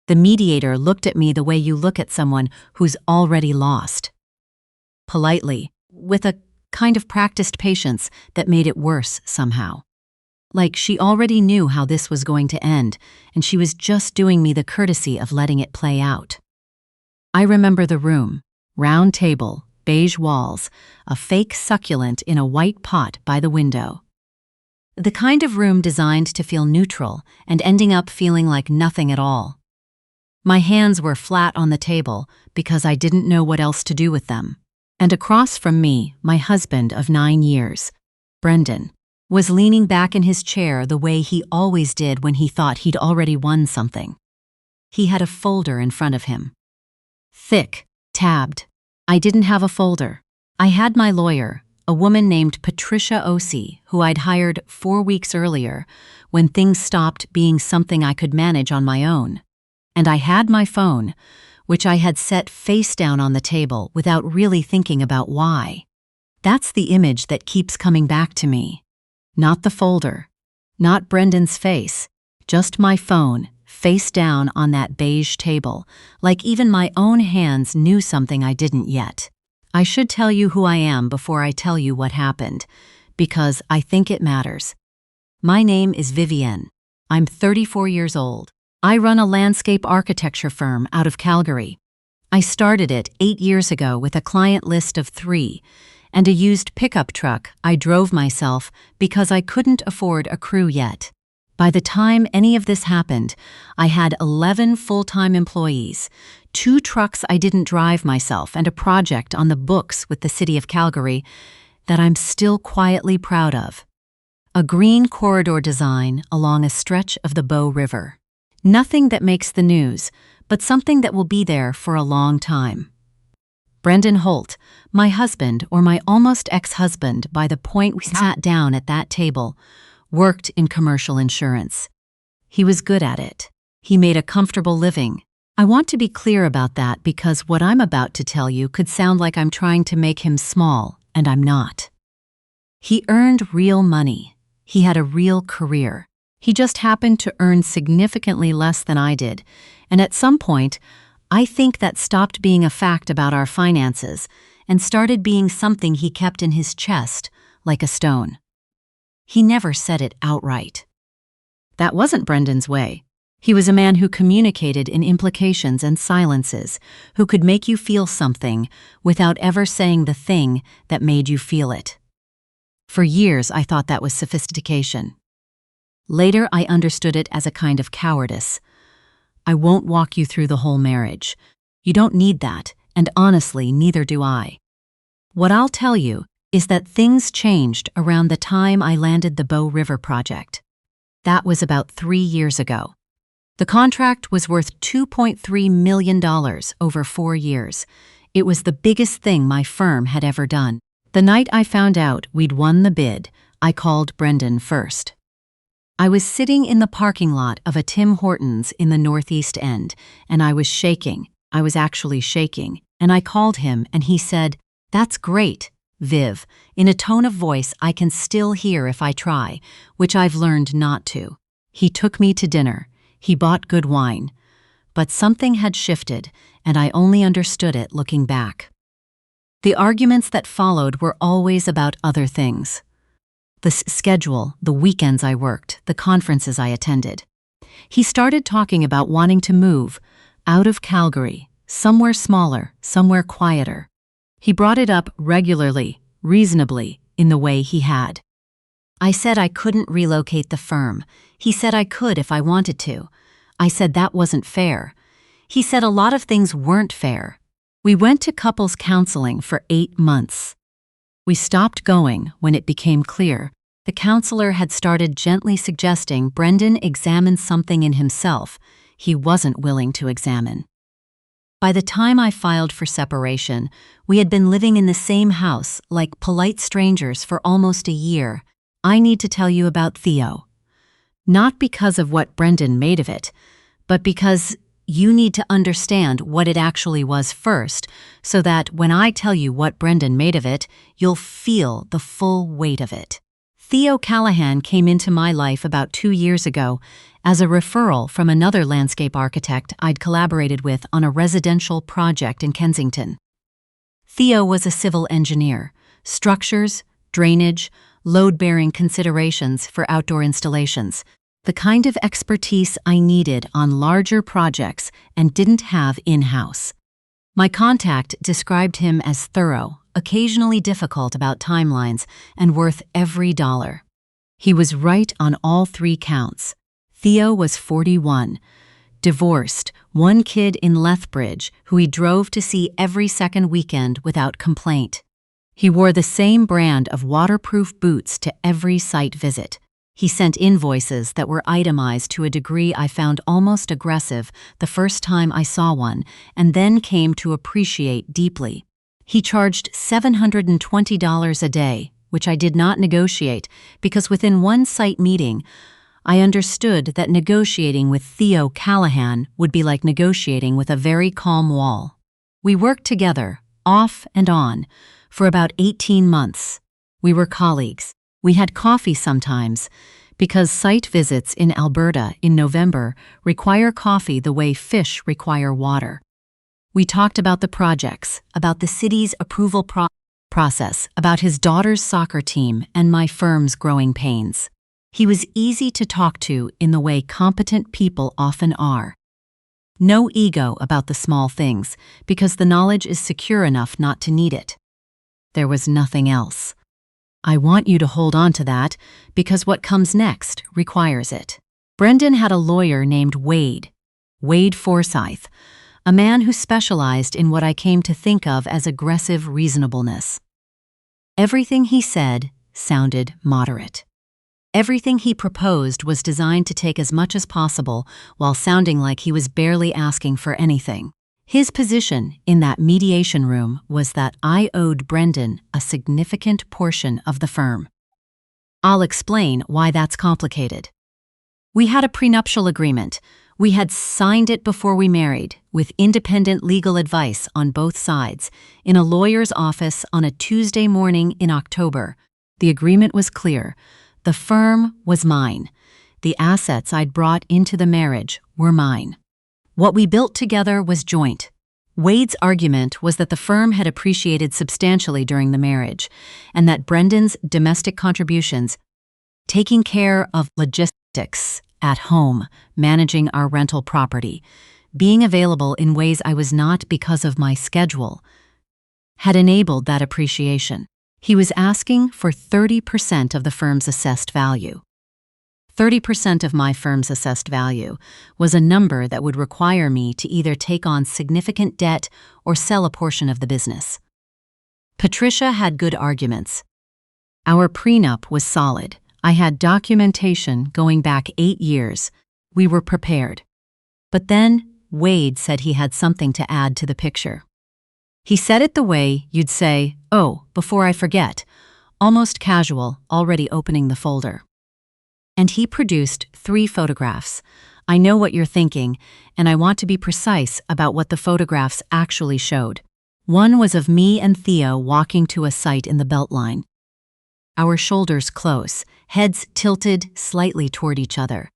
The mediator looked at me the way you look at someone who's already lost. Politely, with a kind of practiced patience that made it worse somehow. Like she already knew how this was going to end, and she was just doing me the courtesy of letting it play out. I remember the room, round table, beige walls, a fake succulent in a white pot by the window. The kind of room designed to feel neutral and ending up feeling like nothing at all. My hands were flat on the table because I didn't know what else to do with them. And across from me, my husband of 9 years, Brendan, was leaning back in his chair the way he always did when he thought he'd already won something. He had a folder in front of him. Thick, tabbed. I didn't have a folder. I had my lawyer, a woman named Patricia Ossie, who I'd hired 4 weeks earlier when things stopped being something I could manage on my own. And I had my phone, which I had set face down on the table without really thinking about why. That's the image that keeps coming back to me. Not the folder, not Brendan's face, just my phone, face down on that beige table, like even my own hands knew something I didn't yet. I should tell you who I am before I tell you what happened, because I think it matters. My name is Vivienne. I'm 34 years old. I run a landscape architecture firm out of Calgary. I started it 8 years ago with a client list of 3, and a used pickup truck I drove myself because I couldn't afford a crew yet. By the time any of this happened, I had 11 full-time employees, 2 trucks I didn't drive myself, and a project on the books with the city of Calgary that I'm still quietly proud of. A green corridor design along a stretch of the Bow River. Nothing that makes the news, but something that will be there for a long time. Brendan Holt, my husband or my almost ex-husband by the point we sat down at that table, worked in commercial insurance. He was good at it. He made a comfortable living. I want to be clear about that because what I'm about to tell you could sound like I'm trying to make him small, and I'm not. He earned real money. He had a real career. He just happened to earn significantly less than I did, and at some point, I think that stopped being a fact about our finances and started being something he kept in his chest, like a stone. He never said it outright. That wasn't Brendan's way. He was a man who communicated in implications and silences, who could make you feel something without ever saying the thing that made you feel it. For years, I thought that was sophistication. Later, I understood it as a kind of cowardice. I won't walk you through the whole marriage. You don't need that, and honestly, neither do I. What I'll tell you is that things changed around the time I landed the Bow River project. That was about 3 years ago. The contract was worth $2.3 million over 4 years. It was the biggest thing my firm had ever done. The night I found out we'd won the bid, I called Brendan first. I was sitting in the parking lot of a Tim Hortons in the Northeast End, and I was shaking. I was actually shaking, and I called him, and he said, "That's great, Viv," in a tone of voice I can still hear if I try, which I've learned not to. He took me to dinner. He bought good wine. But something had shifted, and I only understood it looking back. The arguments that followed were always about other things. The schedule, the weekends I worked, the conferences I attended. He started talking about wanting to move out of Calgary, somewhere smaller, somewhere quieter. He brought it up regularly, reasonably, in the way he had. I said I couldn't relocate the firm. He said I could if I wanted to. I said that wasn't fair. He said a lot of things weren't fair. We went to couples counseling for 8 months. We stopped going when it became clear the counselor had started gently suggesting Brendan examine something in himself he wasn't willing to examine. By the time I filed for separation, we had been living in the same house like polite strangers for almost a year. I need to tell you about Theo. Not because of what Brendan made of it, but because you need to understand what it actually was first, so that when I tell you what Brendan made of it, you'll feel the full weight of it. Theo Callahan came into my life about 2 years ago, as a referral from another landscape architect I'd collaborated with on a residential project in Kensington. Theo was a civil engineer. Structures, drainage, load-bearing considerations for outdoor installations. The kind of expertise I needed on larger projects and didn't have in-house. My contact described him as thorough, occasionally difficult about timelines, and worth every dollar. He was right on all 3 counts. Theo was 41, divorced, 1 kid in Lethbridge who he drove to see every second weekend without complaint. He wore the same brand of waterproof boots to every site visit. He sent invoices that were itemized to a degree I found almost aggressive the first time I saw one, and then came to appreciate deeply. He charged $720 a day, which I did not negotiate because within one site meeting, I understood that negotiating with Theo Callahan would be like negotiating with a very calm wall. We worked together, off and on, for about 18 months. We were colleagues. We had coffee sometimes, because site visits in Alberta in November require coffee the way fish require water. We talked about the projects, about the city's approval process, about his daughter's soccer team and my firm's growing pains. He was easy to talk to in the way competent people often are. No ego about the small things, because the knowledge is secure enough not to need it. There was nothing else. I want you to hold on to that, because what comes next requires it. Brendan had a lawyer named Wade Forsyth, a man who specialized in what I came to think of as aggressive reasonableness. Everything he said sounded moderate. Everything he proposed was designed to take as much as possible while sounding like he was barely asking for anything. His position in that mediation room was that I owed Brendan a significant portion of the firm. I'll explain why that's complicated. We had a prenuptial agreement. We had signed it before we married, with independent legal advice on both sides, in a lawyer's office on a Tuesday morning in October. The agreement was clear. The firm was mine. The assets I'd brought into the marriage were mine. What we built together was joint. Wade's argument was that the firm had appreciated substantially during the marriage, and that Brendan's domestic contributions, taking care of logistics at home, managing our rental property, being available in ways I was not because of my schedule, had enabled that appreciation. He was asking for 30% of the firm's assessed value. 30% of my firm's assessed value was a number that would require me to either take on significant debt or sell a portion of the business. Patricia had good arguments. Our prenup was solid. I had documentation going back 8 years. We were prepared. But then Wade said he had something to add to the picture. He said it the way you'd say, "Oh, before I forget," almost casual, already opening the folder. And he produced 3 photographs. I know what you're thinking, and I want to be precise about what the photographs actually showed. One was of me and Theo walking to a site in the Beltline. Our shoulders close, heads tilted slightly toward each other.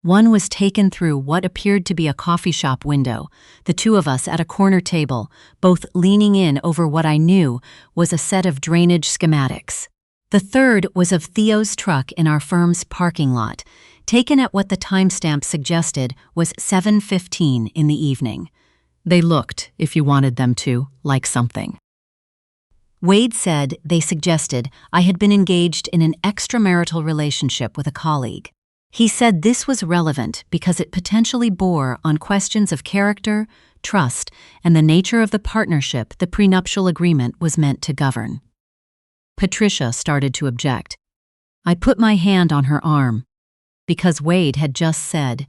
One was taken through what appeared to be a coffee shop window, the 2 of us at a corner table, both leaning in over what I knew was a set of drainage schematics. The third was of Theo's truck in our firm's parking lot, taken at what the timestamp suggested was 7:15 in the evening. They looked, if you wanted them to, like something. Wade said they suggested I had been engaged in an extramarital relationship with a colleague. He said this was relevant because it potentially bore on questions of character, trust, and the nature of the partnership the prenuptial agreement was meant to govern. Patricia started to object. I put my hand on her arm, because Wade had just said,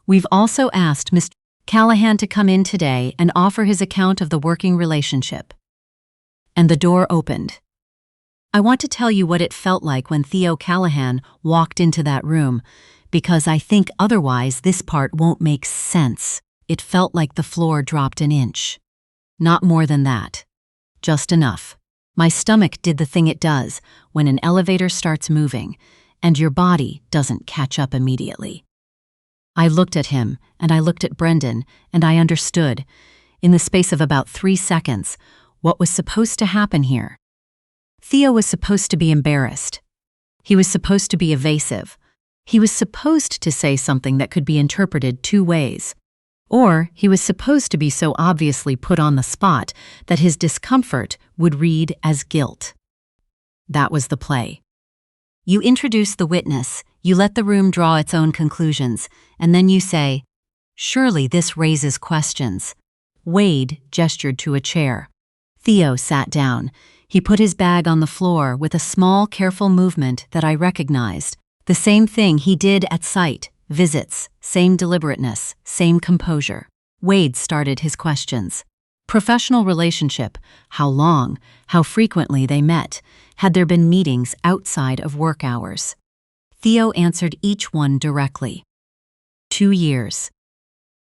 "We've also asked Mr. Callahan to come in today and offer his account of the working relationship." And the door opened. I want to tell you what it felt like when Theo Callahan walked into that room, because I think otherwise this part won't make sense. It felt like the floor dropped an inch. Not more than that. Just enough. My stomach did the thing it does when an elevator starts moving, and your body doesn't catch up immediately. I looked at him, and I looked at Brendan, and I understood, in the space of about 3 seconds, what was supposed to happen here. Theo was supposed to be embarrassed. He was supposed to be evasive. He was supposed to say something that could be interpreted 2 ways. Or he was supposed to be so obviously put on the spot that his discomfort would read as guilt. That was the play. You introduce the witness, you let the room draw its own conclusions, and then you say, "Surely this raises questions." Wade gestured to a chair. Theo sat down. He put his bag on the floor with a small, careful movement that I recognized. The same thing he did at site visits, same deliberateness, same composure. Wade started his questions. Professional relationship, how long, how frequently they met, had there been meetings outside of work hours? Theo answered each one directly. 2 years.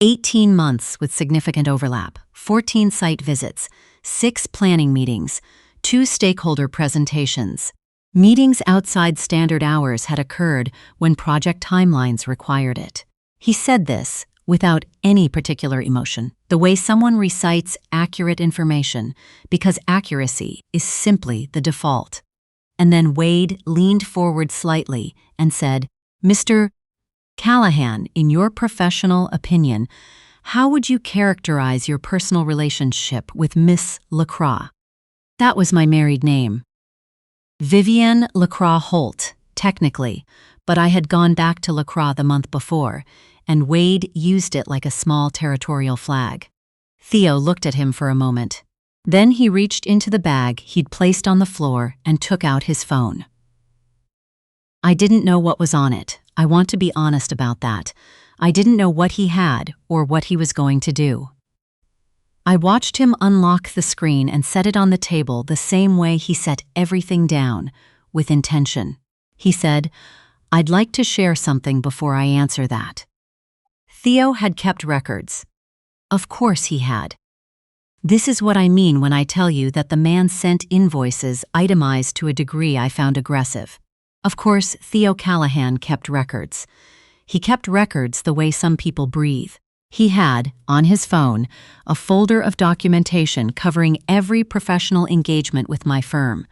18 months with significant overlap, 14 site visits, 6 planning meetings, 2 stakeholder presentations. Meetings outside standard hours had occurred when project timelines required it. He said this without any particular emotion, the way someone recites accurate information, because accuracy is simply the default. And then Wade leaned forward slightly and said, "Mr. Callahan, in your professional opinion, how would you characterize your personal relationship with Miss Lacroix?" That was my married name. Vivienne Lacroix Holt, technically, but I had gone back to Lacroix the month before, and Wade used it like a small territorial flag. Theo looked at him for a moment. Then he reached into the bag he'd placed on the floor and took out his phone. I didn't know what was on it. I want to be honest about that. I didn't know what he had or what he was going to do. I watched him unlock the screen and set it on the table the same way he set everything down, with intention. He said, "I'd like to share something before I answer that." Theo had kept records. Of course he had. This is what I mean when I tell you that the man sent invoices itemized to a degree I found aggressive. Of course, Theo Callahan kept records. He kept records the way some people breathe. He had, on his phone, a folder of documentation covering every professional engagement with my firm.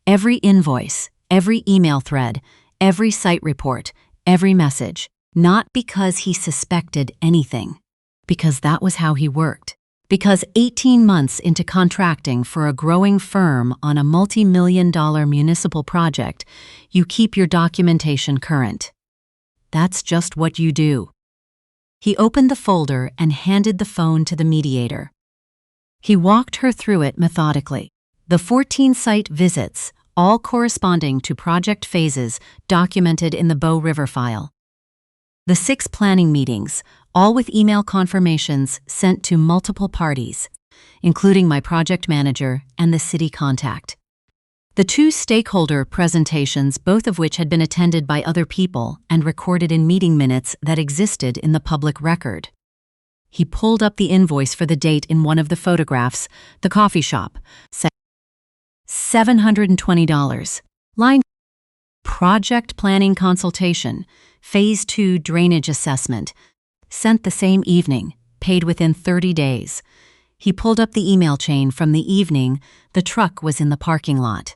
Every invoice, every email thread, every site report, every message. Not because he suspected anything, because that was how he worked. Because 18 months into contracting for a growing firm on a multi-million-dollar municipal project, you keep your documentation current. That's just what you do. He opened the folder and handed the phone to the mediator. He walked her through it methodically. The 14 site visits, all corresponding to project phases documented in the Bow River file. The 6 planning meetings, all with email confirmations sent to multiple parties, including my project manager and the city contact. The 2 stakeholder presentations, both of which had been attended by other people and recorded in meeting minutes that existed in the public record. He pulled up the invoice for the date in one of the photographs, the coffee shop, $720. Line project planning consultation, Phase 2 drainage assessment, sent the same evening, paid within 30 days. He pulled up the email chain from the evening the truck was in the parking lot.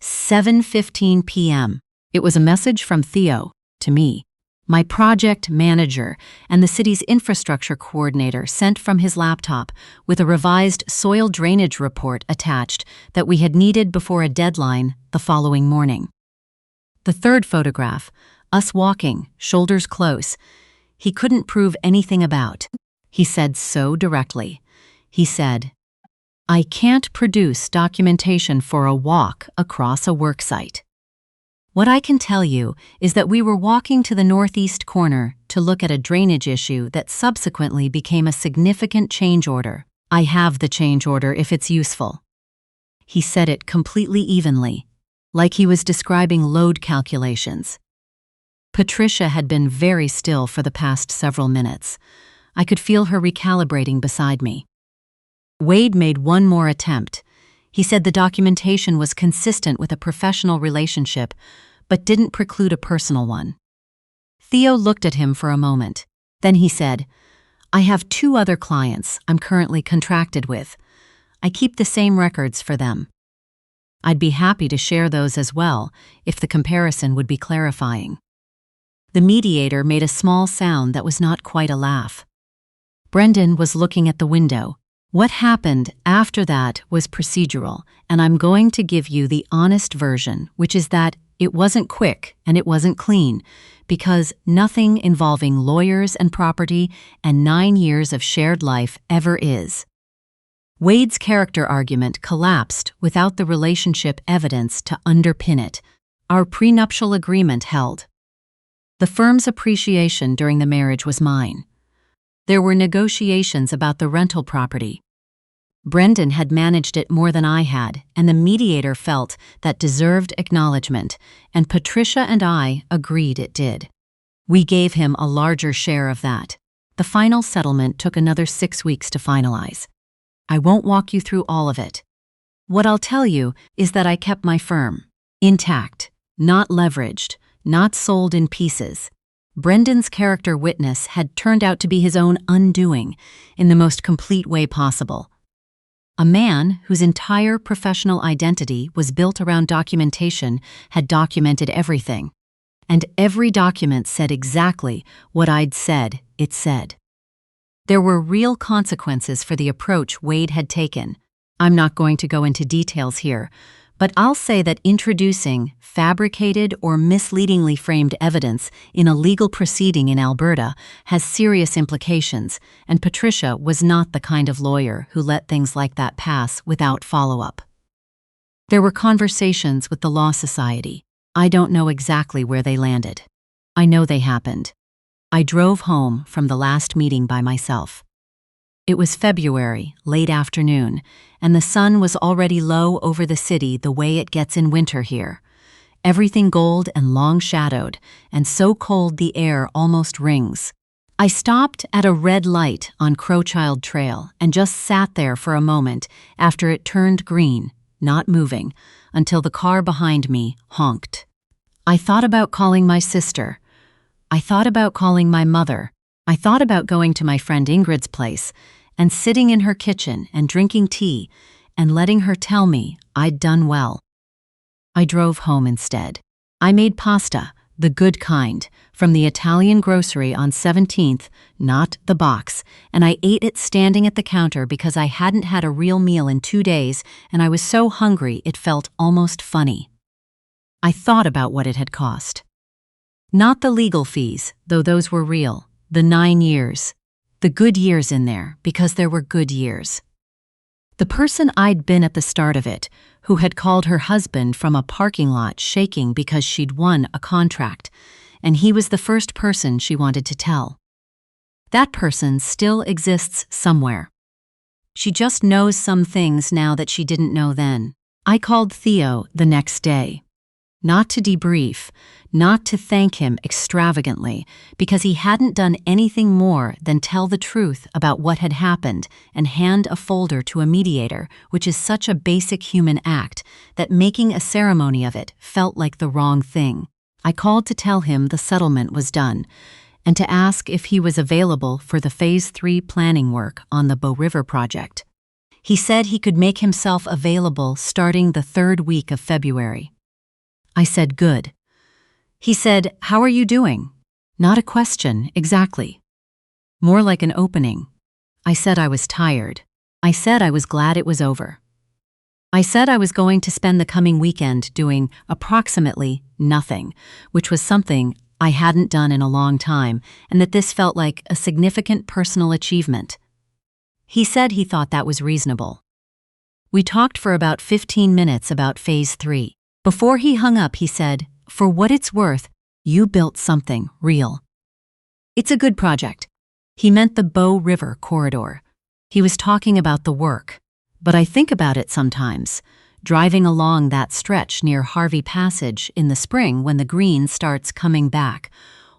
7:15 p.m. It was a message from Theo, to me. My project manager and the city's infrastructure coordinator sent from his laptop with a revised soil drainage report attached that we had needed before a deadline the following morning. The 3rd photograph, us walking, shoulders close, he couldn't prove anything about. He said so directly. He said, "I can't produce documentation for a walk across a worksite." What I can tell you is that we were walking to the northeast corner to look at a drainage issue that subsequently became a significant change order. I have the change order if it's useful. He said it completely evenly, like he was describing load calculations. Patricia had been very still for the past several minutes. I could feel her recalibrating beside me. Wade made one more attempt. He said the documentation was consistent with a professional relationship, but didn't preclude a personal one. Theo looked at him for a moment. Then he said, I have 2 other clients I'm currently contracted with. I keep the same records for them. I'd be happy to share those as well, if the comparison would be clarifying. The mediator made a small sound that was not quite a laugh. Brendan was looking at the window. What happened after that was procedural, and I'm going to give you the honest version, which is that it wasn't quick and it wasn't clean, because nothing involving lawyers and property and 9 years of shared life ever is. Wade's character argument collapsed without the relationship evidence to underpin it. Our prenuptial agreement held. The firm's appreciation during the marriage was mine. There were negotiations about the rental property. Brendan had managed it more than I had, and the mediator felt that deserved acknowledgement, and Patricia and I agreed it did. We gave him a larger share of that. The final settlement took another 6 weeks to finalize. I won't walk you through all of it. What I'll tell you is that I kept my firm intact, not leveraged, not sold in pieces. Brendan's character witness had turned out to be his own undoing in the most complete way possible. A man whose entire professional identity was built around documentation had documented everything, and every document said exactly what I'd said it said. There were real consequences for the approach Wade had taken. I'm not going to go into details here, but I'll say that introducing fabricated or misleadingly framed evidence in a legal proceeding in Alberta has serious implications, and Patricia was not the kind of lawyer who let things like that pass without follow-up. There were conversations with the Law Society. I don't know exactly where they landed. I know they happened. I drove home from the last meeting by myself. It was February, late afternoon, and the sun was already low over the city the way it gets in winter here. Everything gold and long-shadowed, and so cold the air almost rings. I stopped at a red light on Crowchild Trail and just sat there for a moment after it turned green, not moving, until the car behind me honked. I thought about calling my sister. I thought about calling my mother. I thought about going to my friend Ingrid's place and sitting in her kitchen and drinking tea and letting her tell me I'd done well. I drove home instead. I made pasta, the good kind, from the Italian grocery on 17th, not the box, and I ate it standing at the counter because I hadn't had a real meal in 2 days and I was so hungry it felt almost funny. I thought about what it had cost. Not the legal fees, though those were real, the 9 years. The good years in there, because there were good years. The person I'd been at the start of it, who had called her husband from a parking lot shaking because she'd won a contract, and he was the first person she wanted to tell. That person still exists somewhere. She just knows some things now that she didn't know then. I called Theo the next day. Not to debrief, not to thank him extravagantly, because he hadn't done anything more than tell the truth about what had happened and hand a folder to a mediator, which is such a basic human act that making a ceremony of it felt like the wrong thing. I called to tell him the settlement was done, and to ask if he was available for the Phase 3 planning work on the Bow River project. He said he could make himself available starting the 3rd week of February. I said, good. He said, how are you doing? Not a question, exactly. More like an opening. I said I was tired. I said I was glad it was over. I said I was going to spend the coming weekend doing approximately nothing, which was something I hadn't done in a long time, and that this felt like a significant personal achievement. He said he thought that was reasonable. We talked for about 15 minutes about Phase 3. Before he hung up, he said, for what it's worth, you built something real. It's a good project. He meant the Bow River corridor. He was talking about the work. But I think about it sometimes, driving along that stretch near Harvey Passage in the spring when the green starts coming back,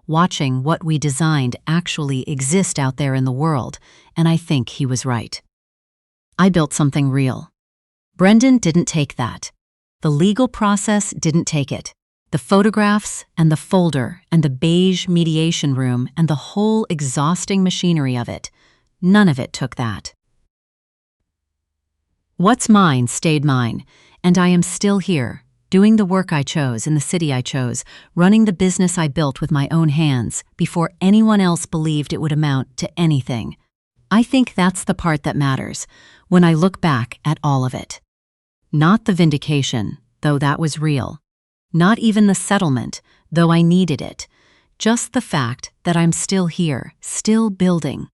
watching what we designed actually exist out there in the world, and I think he was right. I built something real. Brendan didn't take that. The legal process didn't take it. The photographs and the folder and the beige mediation room and the whole exhausting machinery of it, none of it took that. What's mine stayed mine, and I am still here, doing the work I chose in the city I chose, running the business I built with my own hands before anyone else believed it would amount to anything. I think that's the part that matters when I look back at all of it. Not the vindication, though that was real. Not even the settlement, though I needed it. Just the fact that I'm still here, still building.